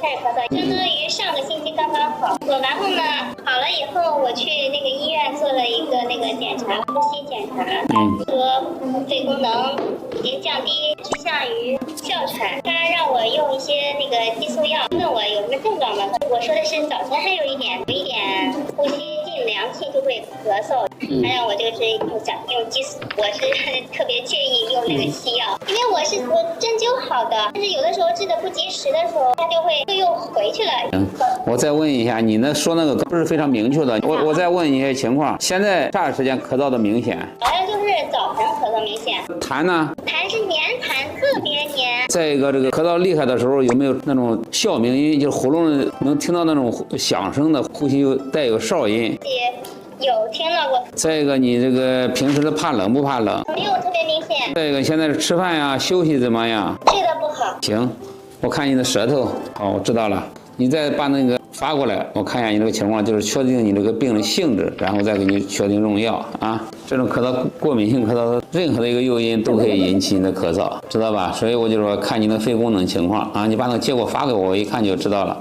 开始咳嗽，相当于上个星期刚刚好。然后呢，好了以后我去那个医院做了一个那个检查，呼吸检查，说肺功能已经降低，趋向于哮喘。他让我用一些那个激素药，问我有什么症状吗？我说的是早晨还有一点呼吸进凉气就会咳嗽，他让我就是用激素，我是特别建议用那个西药，因为我针灸好的，但是有的时候治的不及时的时候，它就会又回去了。我再问一下，你说那个不是非常明确的，我再问一些情况，现在啥时间咳嗽的明显？好像就是早晨咳嗽明显。痰呢？痰是黏痰，特别黏。再一个，这个咳到厉害的时候，有没有那种哮鸣音，就是喉咙能听到那种响声的呼吸，带有哨音？有听到过。再一个，你这个平时怕冷不怕冷？没有特别明显。再一个，现在吃饭呀、休息怎么样？睡得不好。行，我看你的舌头，好，我知道了。你再把那个发过来，我看一下你这个情况，就是确定你这个病的性质，然后再给你确定用药啊。这种咳嗽，过敏性咳嗽，任何的一个诱因都可以引起你的咳嗽，知道吧？所以我就说看你的肺功能情况啊，你把那个结果发给我，我一看就知道了。